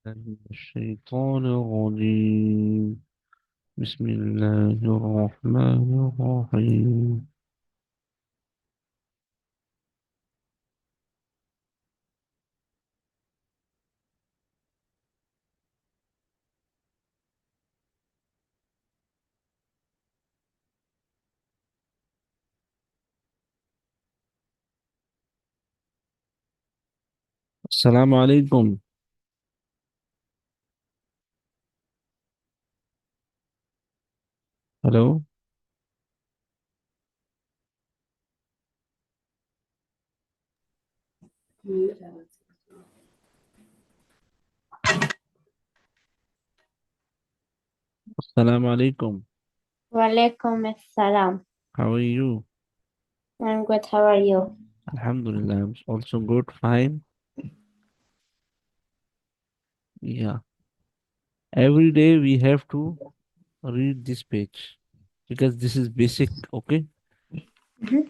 من الشيطان الرجيم. بسم الله الرحمن الرحيم. السلام عليكم. Hello. السلام عليكم. Walaikum assalam. How are you? I'm good. How are you? Alhamdulillah, I'm also good, fine. Yeah. Every day we have to read this page because this is basic, okay? Mhm.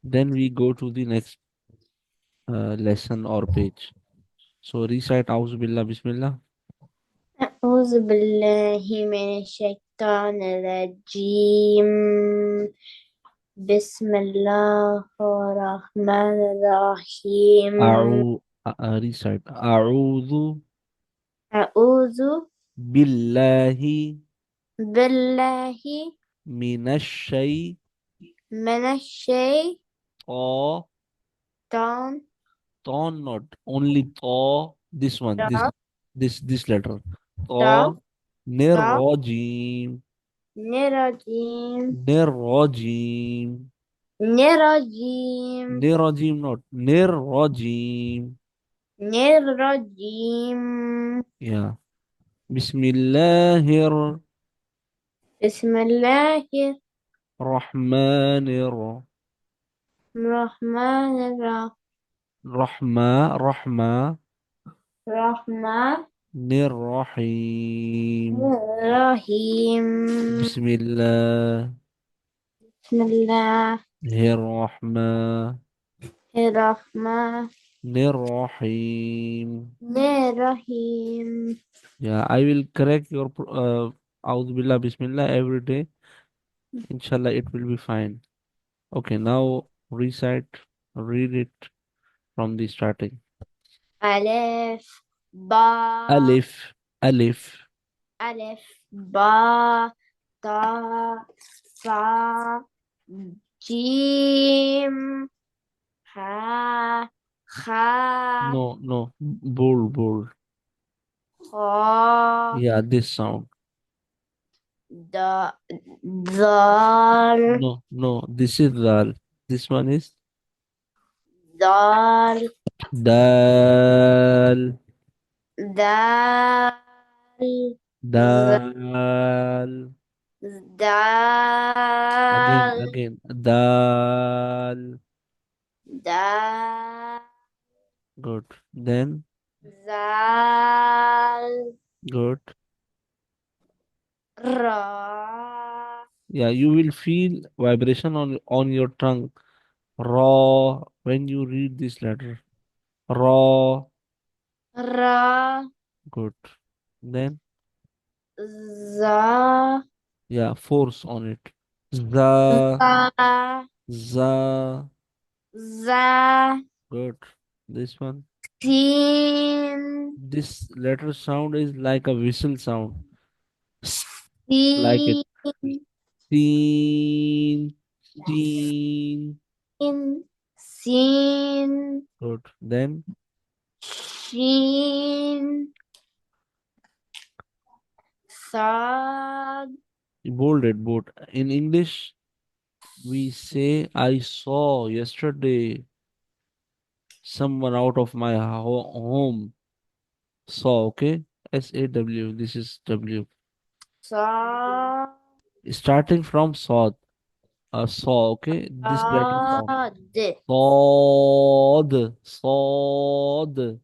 Then we go to the next lesson or page. So recite Auzu Billah Bismillah. أعوذ بالله من الشيطان الرجيم. بسم الله الرحمن الرحيم. Recite A'udhu أعوذ Billahi بالله Minash من الشيطان Shaitan. Not only ta, this one, this letter. Ta Nirrajim. الرجيم Nirrajim. الرجيم Nirrajim not. Nirrajim. الرجيم. Yeah. Bismillahir بسم الله Rahmanir الرحمن Rahma الرحمن Nirrahim. الرحيم. Bismillahir بسم الله Rahmanir الرحمن Rahim. الرحيم. Yeah, I will correct your A'udhu Billah Bismillah every day. Inshallah, it will be fine. Okay, now recite, read it from the starting. ألف با Alif, Alif, ألف با تا صا Jim. Ha. Ha. No, no. Bold, bold. Kha. Yeah, this sound. Da. Dal. No, no. This is dal. This one is Dal. dal. Dal. Z- Dal. Again, Dal. again. Dal. Dal. Good. Then, Zal. good. Ra. Yeah, you will feel vibration on your tongue. Raw when you read this letter. Raw. Ra. Good. Then, Za. yeah, force on it. The, Za. the. Za. Good. This one. Sin. This letter sound is like a whistle sound. Like it. Sin. Seen. Seen. Sin. Good. Then, Shin. Sad. bolded bold. In English, we say, I saw yesterday someone out of my home. Saw, okay? SAW. This is W. Sad. Starting from saw. Saw, okay? This letter sound. Sad. Sawed. Sawed.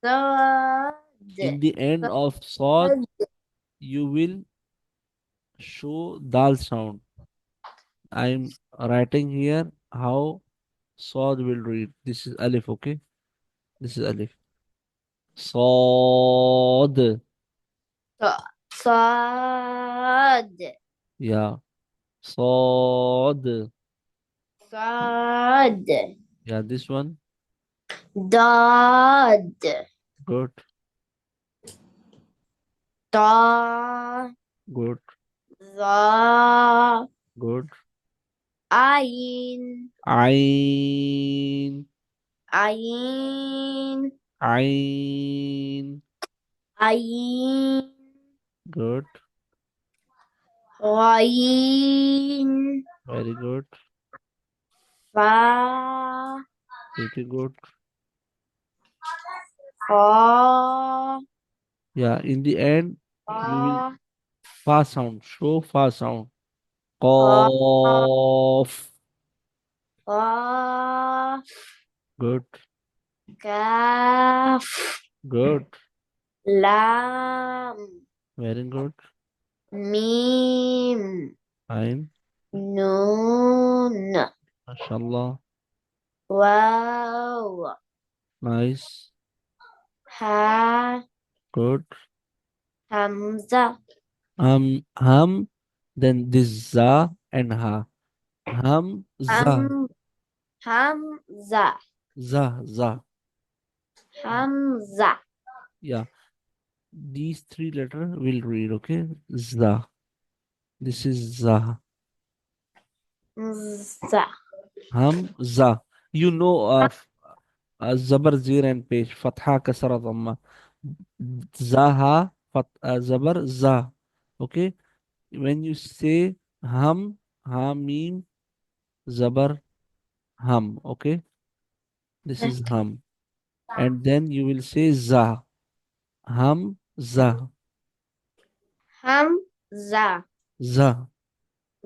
Sad. In the end of sawed, Sad. you will show dal sound. I'm writing here how sawed will read. This is alif, okay? This is alif. Sawed. Sad. Yeah. Sawed. Sad. Yeah, this one. Dad. Good. Da. Good. Za. Good. Ain. Ain. Ain. Ain. Ain. Good. Ain. Very good. Fa. Pretty good. Fa. Yeah, in the end, you will Fa. fa sound. Show fa sound. Fa. Cough. Fa. Good. Kaf. Good. Lam. Very good. Mim. Fine. Noon. Mashallah. Wow. Nice. Ha. Good. Hamza. Then this za and ha. Za. Ham. Hamza. Za. Hamza. Yeah. These three letters will read, okay? Za. This is za. Za. Za. You know Zabar, Zir and Pesh. Fatha, Kasra, Dhamma. Zaha, Zabar, za. Okay? When you say ha, mim, Zabar, okay? This is ham. And then you will say za. Za. Hamza. Za.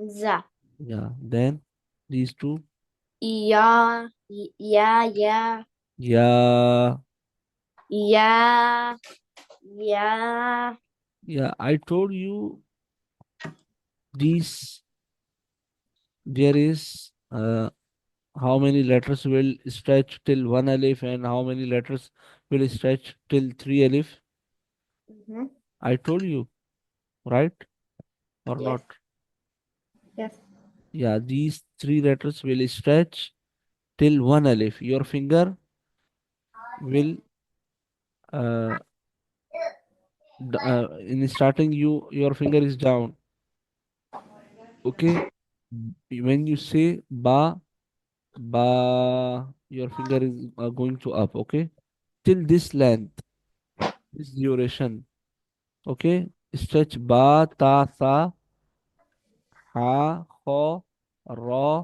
Za. Yeah. Then these two. Ya. Ya. Ya. Yeah. Ya. Ya. Yeah. I told you these, there is how many letters will stretch till one alif and how many letters will stretch till three alif. Mhm. I told you, right? Or Yes. not? Yes. Yeah. These three letters will stretch till one alif. Your finger will uh, in starting your finger is down, okay, When you say ba, ba, your finger is going to up, okay? Till this length, this duration, okay? Stretch ba, ta, sa, ha, ho, ra,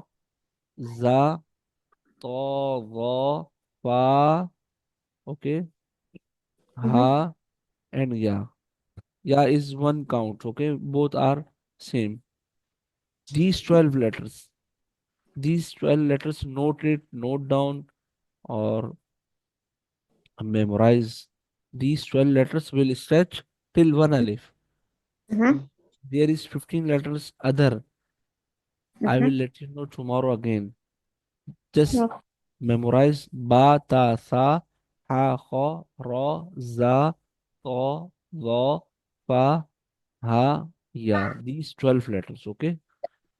za, to, ra, fa, okay? Mm-hmm. Ha, and ya. Ya is one count, okay? Both are same. These 12 letters, these 12 letters, note it, note down, or memorize. These 12 letters will stretch till one alif. Mm-hmm. And there is 15 letters other. I will Mm-hmm. let you know tomorrow again. Just Okay. memorize ba, ta, sa, ha, ho, ra, za, to, lo, fa, ha, ya. These 12 letters, okay?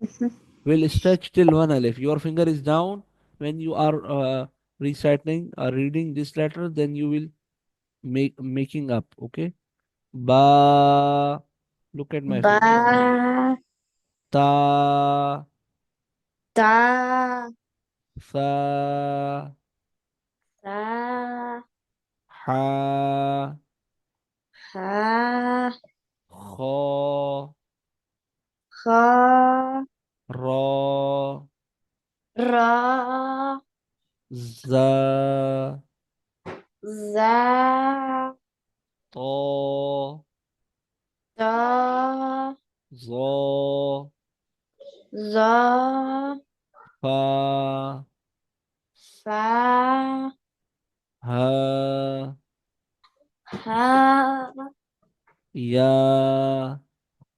Mm-hmm. Will stretch till one alif. Your finger is down when you are reciting or reading this letter, then you will making up, okay? Ba, look at my Ba, finger. Ta, ta, sa, sa, ha, ha, kho, kha, ra, ra, za, za, to, ta, zo, za, fa, fa, ha, ha, ya.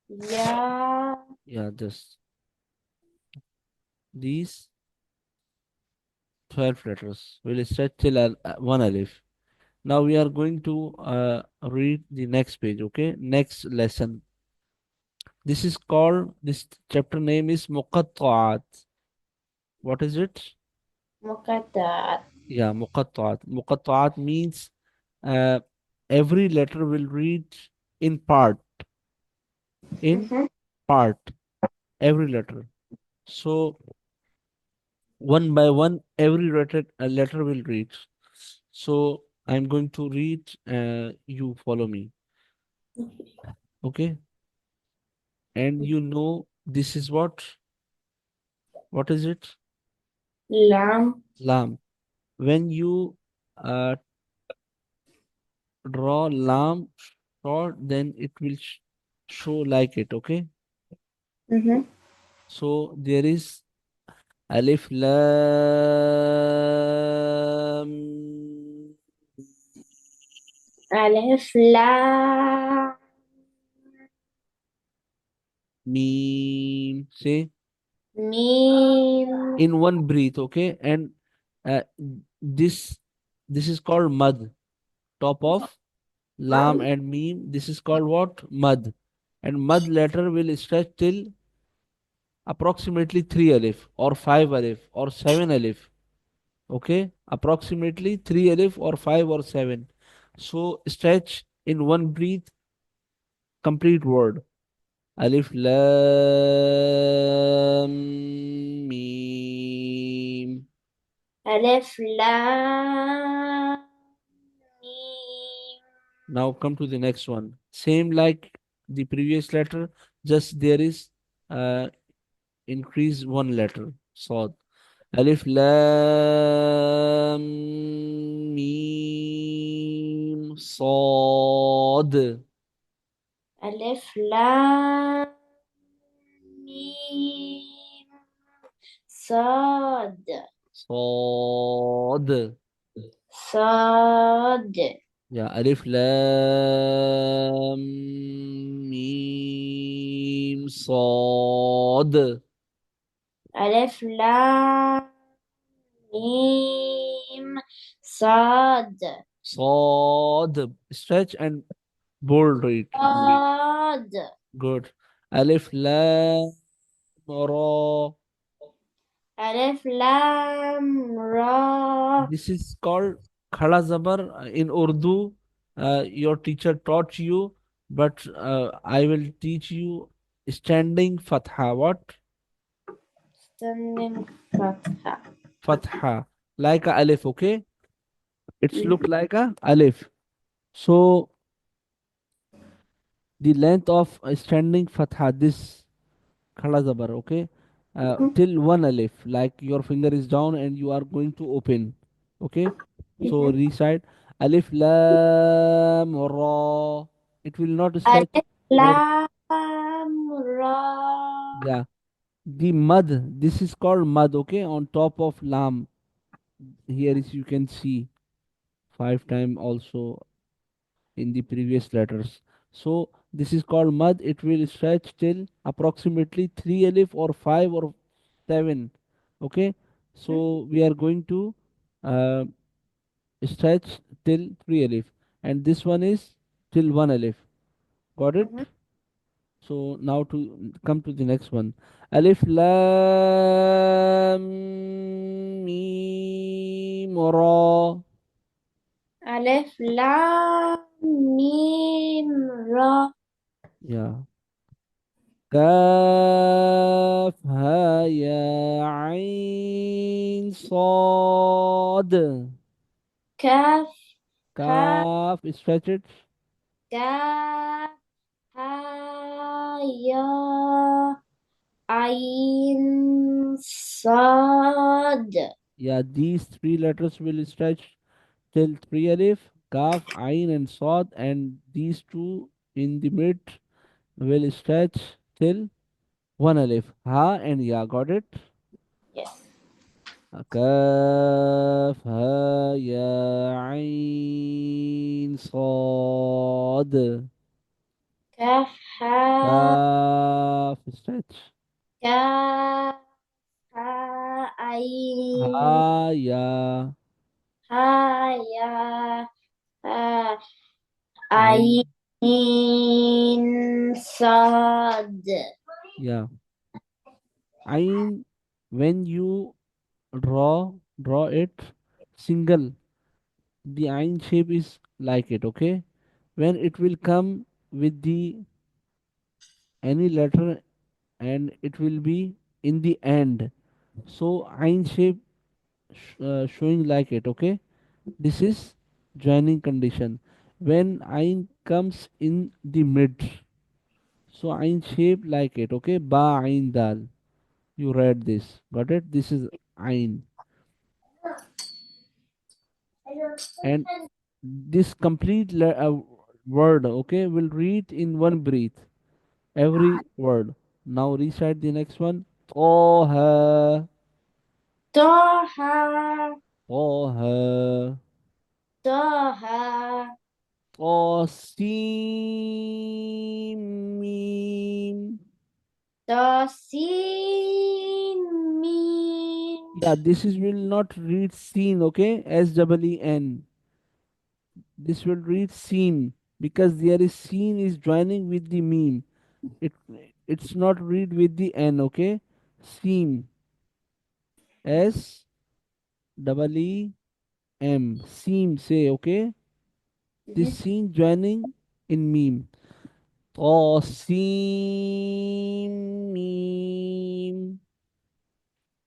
ya. Yeah, just these 12 letters will stretch till one alif. Now we are going to read the next page, okay? Next lesson. This is called, this chapter name is Muqatta'at. What is it? Muqaddat. Yeah, Muqatta'at. Muqatta'at means uh, every letter will read in part, in Mm-hmm. part, every letter. So one by one, every letter will read. So I'm going to read, you follow me, okay? And you know this is what is it? Lam. Lam. When you uh, draw lam short, then it will show like it, okay? Mm-hmm. So there is alif lam Alif, lam, mim. Say mim. in one breath, okay? And uh, this this is called mud. Top of lam and mim. This is called what? Mud. And mud letter will stretch till approximately 3 alif or 5 alif or 7 alif. Okay? Approximately 3 alif or 5 or 7. So stretch in one breath, complete word. Alif lam mim. Alif, lam, mim. Now come to the next one. Same like the previous letter, just there is uh, increase one letter. So Alif Lam Mim Sad. Alif, lam, mim. Sad. Sad. Sad. Yeah, Alif Lam Mim Sad. Alif, lam, mim. Sad. Sad. Stretch and bold read. Sad. Good. Alif Lam Ra. Alif, lam, ra. This is called Khada Zabar in Urdu. Your teacher taught you, but I will teach you standing Fatha. What? Ascending fatha. Fatha. Like a alif, okay? It's Mhm. look like a alif. So the length of a standing fatha, this khala zabar, okay? Till one alif, like your finger is down and you are going to open, okay? So Mhm. recite alif lam ra. It will not stretch Alif more. lam ra. Yeah, the mud. This is called mud, okay? On top of lam, here is you can see five time also in the previous letters. So this is called mud. It will stretch till approximately three alif or five or seven. Okay. So we are going to uh, stretch till three alif, and this one is till one alif. Got it? Mhm. So now to come to the next one. Alif lam mim ra. Alif lam mim ra. Yeah. كاف ها يا عين صاد. Kaf ha كاف stretch it. kaf ha ya ain sad. Yeah, these three letters will stretch till three alif, kaf, ain, and sod, and these two in the mid will stretch till one alif, ha and ya. Got it? Yes. كاف ها يا عين صاد. Kaf ha Kaf stretch. kaf ha ain Ha ya ha ya ha ain. ain sad. Yeah. Ain, when you draw it single, the ain shape is like it, okay? When it will come with the any letter and it will be in the end. So ain shape showing like it, okay? This is joining condition. When ain comes in the mid, so ain shape like it, okay? Ba ain dal. You read this. Got it? This is ain. And this complete word, okay, will read in one breath. Every word. Now recite the next one. Toha. Toha Toha. Toha Tosimim. Tosin Mim Yeah, this is will not read seen, okay? S-E-E-N. This will read seen because there is seen is joining with the meme. It it's not read with the N, okay? Seam. S-E-E-M. Seam say, okay? This Mhm. scene joining in meme. Tosim meme.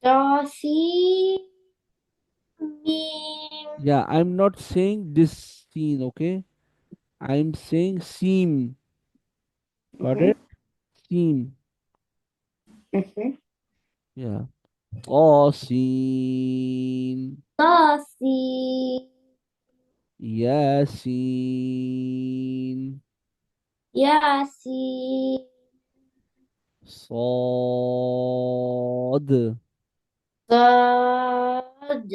Tosin Mim Yeah, I'm not saying this scene, okay? I'm saying seam. Got Mhm. it? Seam. Mhm. Yeah. Tosin. Tosin Yasin. Yasin Sad. Sad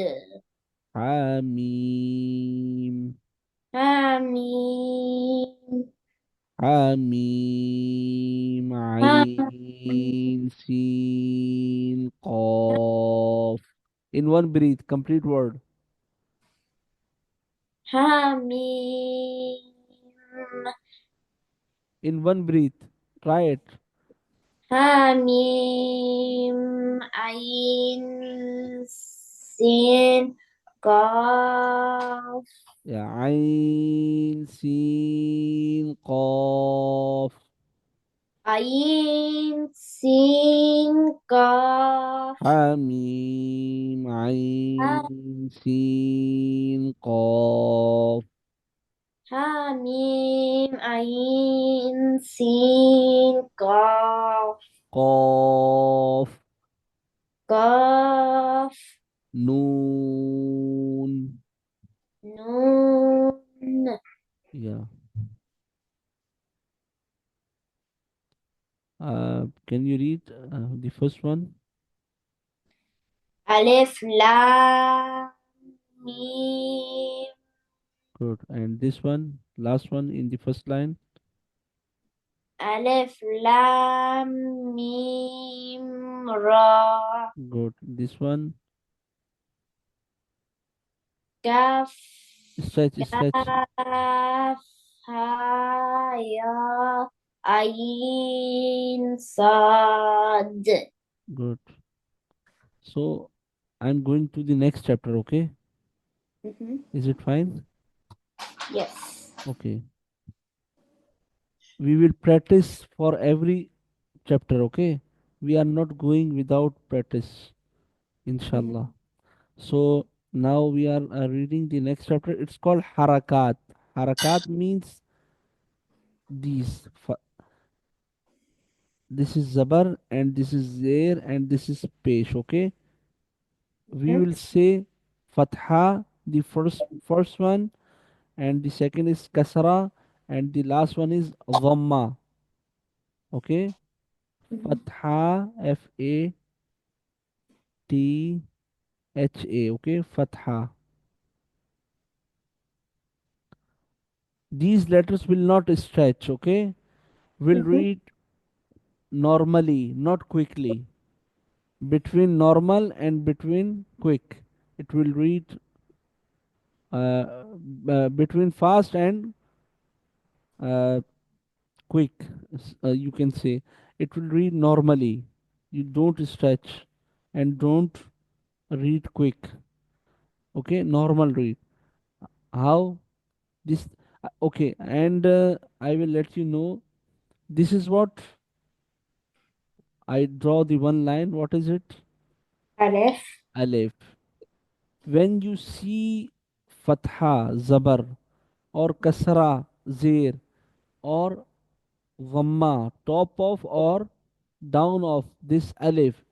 Hamim. Hamim Hamim. Ain. Sin. Qaf. In one breath, complete word. Hamim In one breath. Try it. Hamim Ain Sin Qaf Yeah. Ain. Sin. Qaf. Ain, Sin, Kaf. حميم عين سين قاف. Hamim, Ain, Sin, Kaf. قاف. Kaf, نون. Nun. Yeah. Can you read the first one? Alif, Lam, Mim. Good. And this one, last one in the first line. Alif, Lam, Mim, Ra. Good. This one, Kaf, stretch, stretch. Kaf, Ha, Ya, Ain, Sad. Good. So I'm going to the next chapter, okay? Mhm. Is it fine? Yes. Okay. We will practice for every chapter, okay? We are not going without practice, Mhm. inshallah. So now we are reading the next chapter. It's called Harakat. Harakat means these. This is Zabar and this is Zair and this is Pesh, okay? We Mhm. will say Fatha, the first one, and the second is Kasra, and the last one is Dhamma, okay? Mhm. Fatha, Fatha, okay? Fatha. These letters will not stretch, okay? We'll Mhm. read normally, not quickly. Between normal and between quick. It will read between fast and uh, quick. You can say it will read normally. You don't stretch and don't read quick. Okay, normal read. How this? Okay, and I will let you know. This is what I draw the one line. What is it? Alif. Alif. When you see fatha, zabar, or kasra, zir, or dhamma, top of or down of this alif,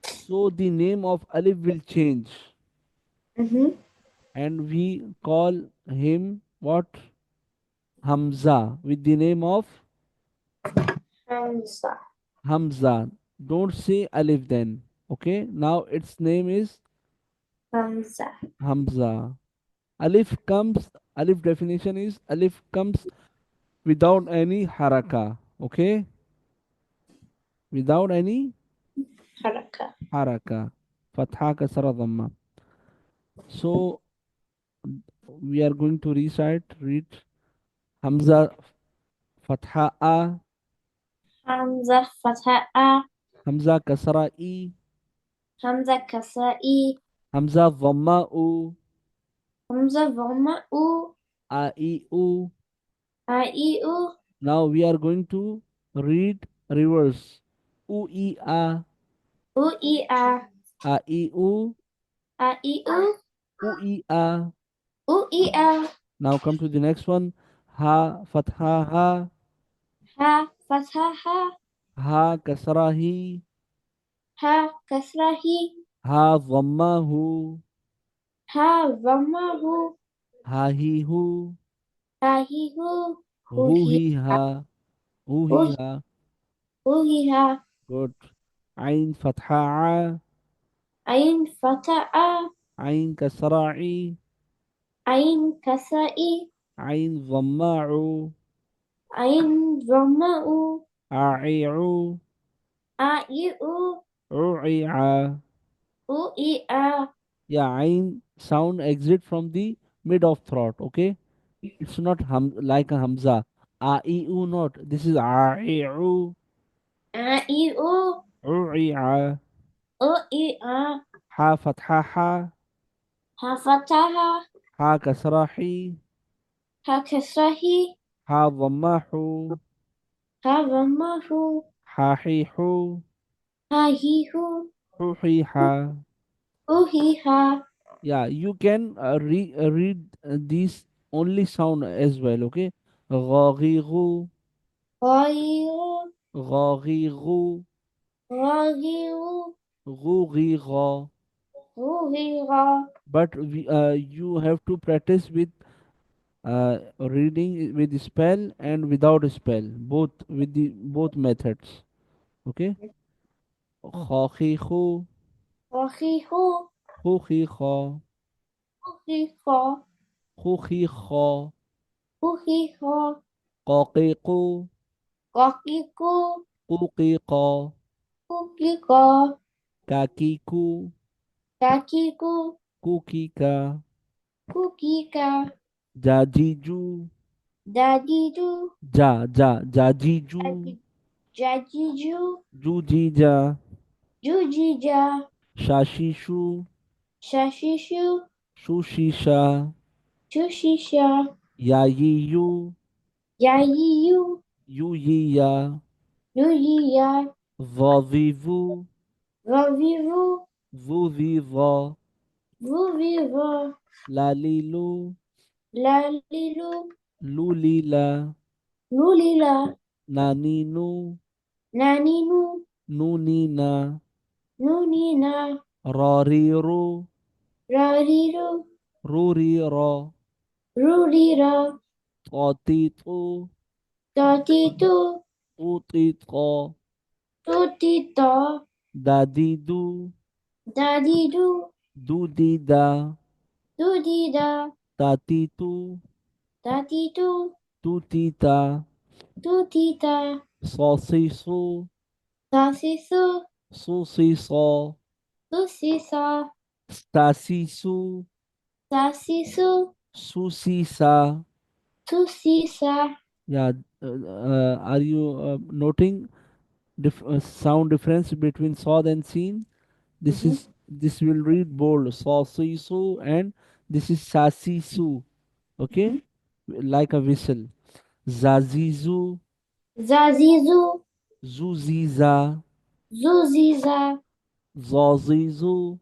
so the name of alif will change, Mhm. and we call him what? Hamza, with the name of Hamza. Hamza. Don't say alif then. Okay, now its name is Hamza. Hamza. Alif definition is alif comes without any haraka. Okay, without any Haraka. haraka. Fatha kasra dhamma. So we are going to read Hamza fatha a, Hamza fatha a. Hamza kasra i, Hamza kasra i. Hamza dhamma u, Hamza dhamma u. a i u. A i u. Now we are going to read reverse. U i U i a. a i u, A i u. u i a. U i a. Now come to the next one. Ha fatha ha, Ha fatha ha. ha kasra hi, Ha kasra hi. ha dhamma hu, Ha dhamma hu. ha hi hu, Ha hi hu. Hu hu hi hi ha. ha, hu Hu hi ha. hu hi ha. Good. Ain fatha a, Ain fatha a. Ain kasra i, Ain kasra i. Ain dhamma u, Ain dhamma u. a i u, A i u. u i a. U i a. Yeah, Ain sound exit from the mid of throat. Okay, it's not like a Hamza. A I U not. This is A I U. A i u. U I A. U i a. Ha fatha ha. Ha fatha ha. Ha kasra hi. Ha kasra hi. Ha dhamma hu. Havamahu. Hahihu. Hahihu. Huhiha. Uhiha. Yeah, you can read these only sound as well, okay? Ghagigu, Ghayru. ghagigu, Ghagiru. ghugiga. Ruhira. You have to practice with reading with spell and without spell, both with the both methods. Okay? Khaqiqu, Ghahihu. khuqiqa, Uhiha. khuqiqa, Uhiha. qaqiqu, Ghakiku. quqiqa, Ukika. kakiku, Kakiku. kukika, Kukika. jajiju, Dadidu. jajiju, Jajiju. jujija, Jujija. shashishu, Shashishu. shushisha, Shushisha. yayiyu, Yayiyu. yuyiya, Nuyiya. vavivu, Vavivu. vuviva, Vuviva. lalilu, Lalilu. lulila, Lulila. naninu, Naninu. nunina, Nunina. rariru, Rariru. rurira, Rurira. tatitu, Tatitu. utitqa, Tutita. dadidu, Dadidu. dudida, Dudida. tatitu, Tatitu. tutita, Tutita. sasisu, Tasisu. susisa, Susisa. stasisu, Tasisu. susisa. Susisa. Yeah, are you noting sound difference between sod and seen? Mhm. This will read bold, sasisu, and this is sasisu. Okay, Mhm. like a whistle. Zazizu, Zazizu. zuziza, Zuziza. zazizu,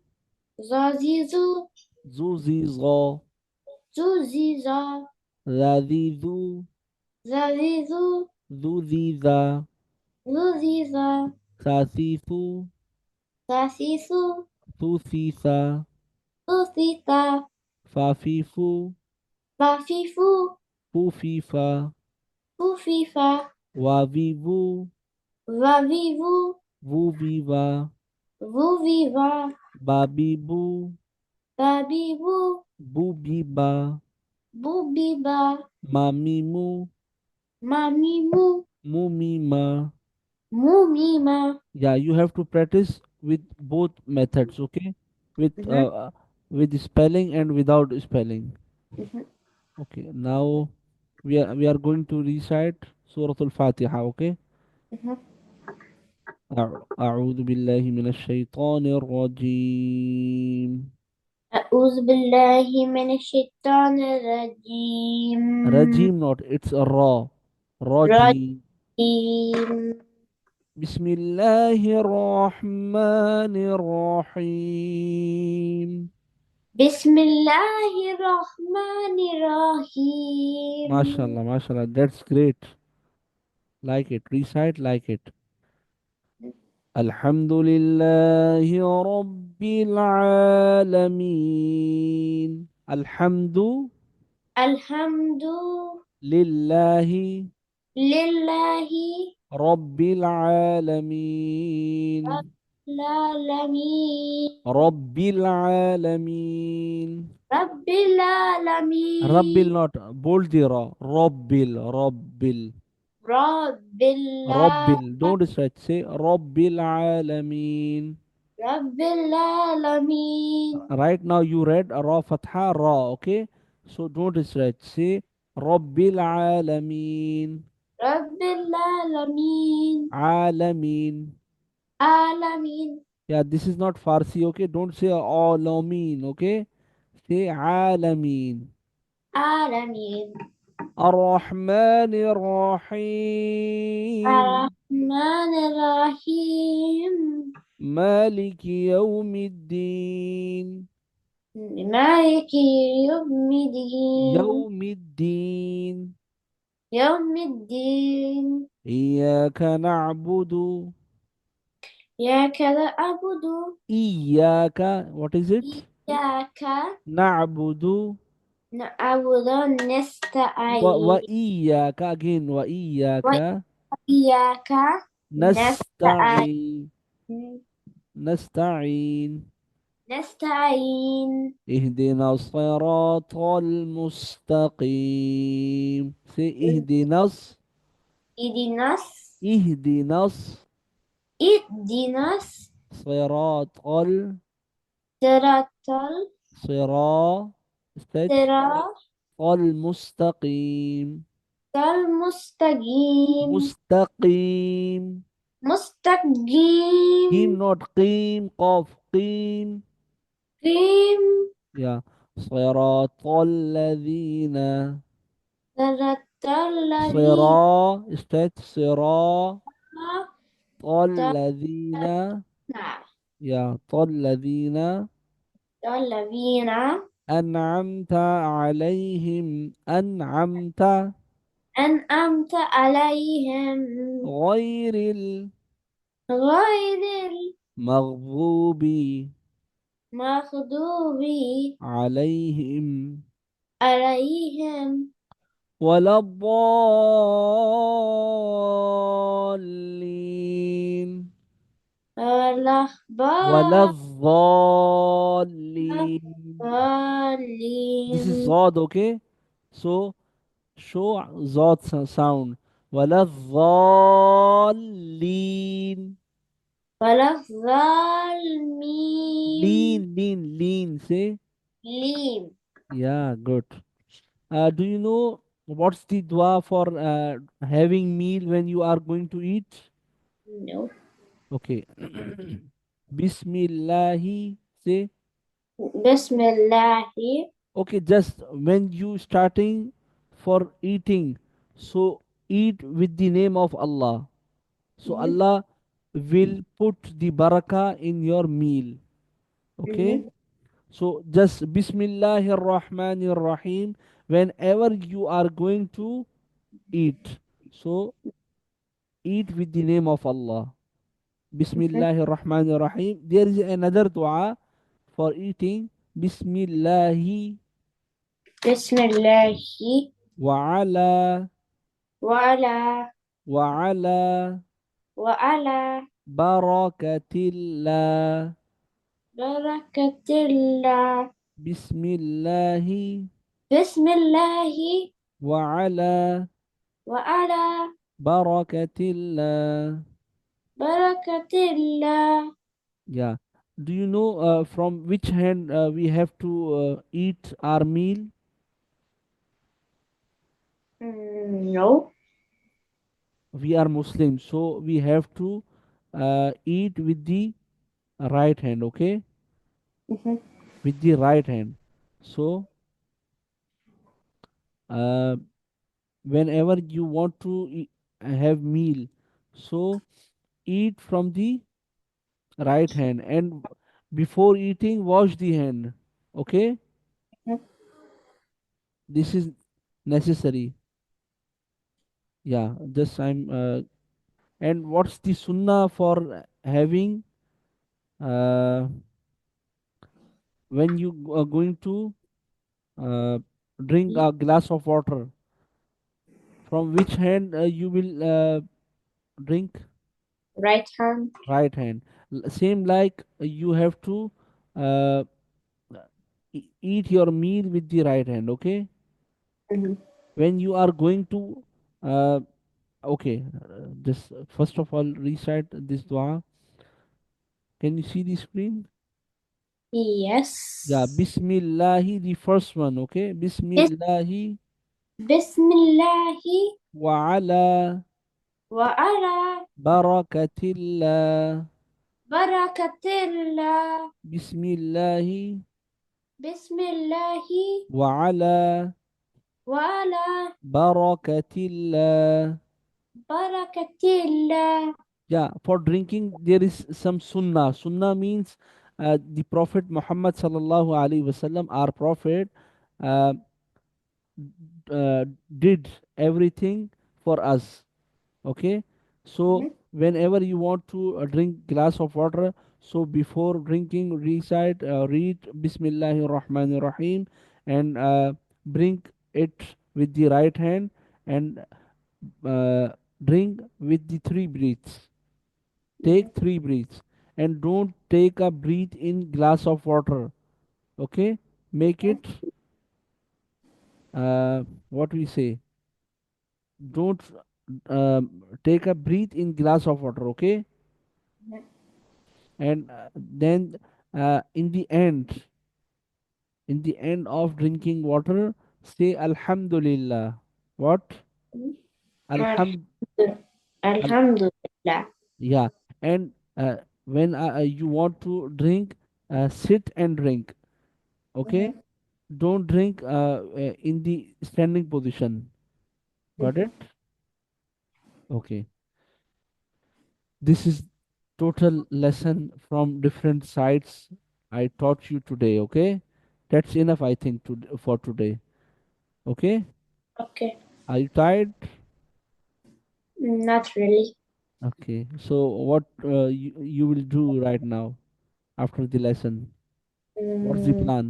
Zazizu. zuziza, Zuziza. zazizu, Zazizu. zuziza, Zuziza. sasisu, Tasisu. susisa, Susita. fafifu, Fafifu. fufifa, Fufifa. wavivu, Vavivu. vuviva, Vuviva. babibu, Babibu. bubiba, Bubiba. mamimu, Mamimu. mumima. Mumima. Yeah, you have to practice with both methods, okay? Mhm. With spelling and without spelling. Mhm. Okay, now we are going to recite Surah Al-Fatiha, okay? Mhm. أعوذ بالله من الشيطان الرجيم. أعوذ بالله من الشيطان الرجيم. Rajim not, it's a raw. Rajim. رجيم. بسم الله الرحمن الرحيم. بسم الله الرحمن الرحيم. MashaAllah, MashaAllah, that's great. Like it, recite like it. الحمد لله رب العالمين. الحمد الحمد لله لله رب العالمين. رب العالمين. رب العالمين. رب رب العالمين. not bold the ra. رب رب رب الع- don't stretch, say رب العالمين. رب العالمين. Right now you read ra fatha ra, okay? So don't stretch. Say Rabbil Alameen. رب العالمين. Alameen. عالمين. Yeah, this is not Farsi, okay? Don't say Alameen, okay? Say Alameen. عالمين. الرحمن الرحيم الرحمن الرحيم مالك يوم الدين مالك يوم الدين يوم الدين يوم الدين إياك نعبد إياك نعبد إياك what is it إياك نعبد نعبد نستعين وإياك again وإياك وإياك نستعين نستعين نستعين نستعين اهدنا الصراط المستقيم اهدنا اهدنا اهدنا اهدنا الصراط صراط الصراط الصراط المستقيم المستقيم مستقيم مستقيم قيم not قيم قاف قيم قيم يا صراط الذين صراط الذين صراط الذين يا الذين الذين أنعمت عليهم أنعمت أنعمت عليهم غير غير المغضوب المغضوب عليهم عليهم ولا الضالين ولا الأخبار الضالين this is الضالين Zod okay so show Zod sound ولا الضالين ولا الظالمين lean say لين yeah good do you know what's the dua for having meal when you are going to eat no. okay Bismillahi say بسم الله okay just when you starting for eating so eat with the name of Allah so مهم. Allah will put the barakah in your meal okay مهم. so just Bismillahir Rahmanir Rahim whenever you are going to eat so eat with the name of Allah مهم. Bismillahir Rahmanir Rahim there is another dua for eating Bismillahi بسم الله وعلى وعلى وعلى وعلى بركة الله بركة الله بسم الله بسم الله وعلى وعلى بركة الله بركة الله yeah do you know from which hand we have to eat our meal no. we are Muslims so we have to eat with the right hand okay مهم. with the right hand so uh, whenever you want to have meal so eat from the right hand and before eating wash the hand okay this is necessary yeah just I'm and what's the sunnah for having uh, when you are going to uh, drink a glass of water from which hand you will drink Right hand. right hand same like you have to uh, eat your meal with the right hand okay مهم. when you are going to uh, okay just first of all recite this dua can you see the screen yeah Yes. bismillahi the first one okay بس bismillahi بسم الله wa ala وعلى barakatillah بركة الله bismillahi بسم الله wa ala وعلى بركة الله. بركة الله. Yeah, for drinking there is some sunnah. Sunnah means the Prophet Muhammad sallallahu alaihi wasallam, our Prophet, uh, uh, did everything for us. Okay, so Mhm. whenever you want to drink glass of water, so before drinking recite, read Bismillahir Rahmanir Rahim, and bring it with the right hand, and uh, drink with the three breaths. Mhm. Take three breaths, and don't take a breath in glass of water. Okay, make it, what we say, don't take a breath in glass of water. Okay, Mhm. and then in the end of drinking water, say Alhamdulillah. What? Mhm. Alham al- Alhamdulillah. yeah. And when you want to drink, sit and drink. Okay, Mhm. don't drink in the standing position. Got it? Mhm. Okay. This is total lesson from different sides I taught you today. Okay, that's enough, I think, for today. Okay, Okay. are you tired? Not really. Okay, so what you will do right now after the lesson? What's the Mm, plan?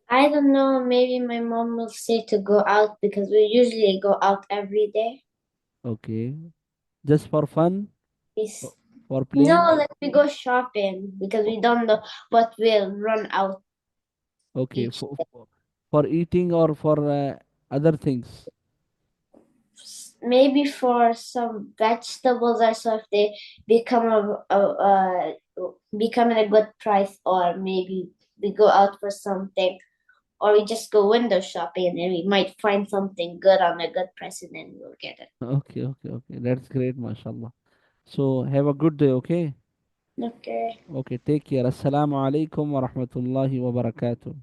I don't know. Maybe my mom will say to go out because we usually go out every day. Okay, just for fun, for It's, for no, playing. like we go shopping because we O- don't know what will run out Okay, each for eating or for other things. maybe for some vegetables or so if they become become at a good price, or maybe we go out for something, or we just go window shopping and then we might find something good on a good price and then we'll get it. Okay, okay, okay. That's great, mashallah. So have a good day. Okay. Okay. Okay, take care. Assalamu alaikum wa rahmatullahi wa barakatuh.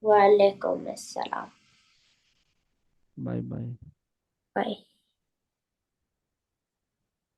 Wa alaikum assalam. Bye bye. Bye.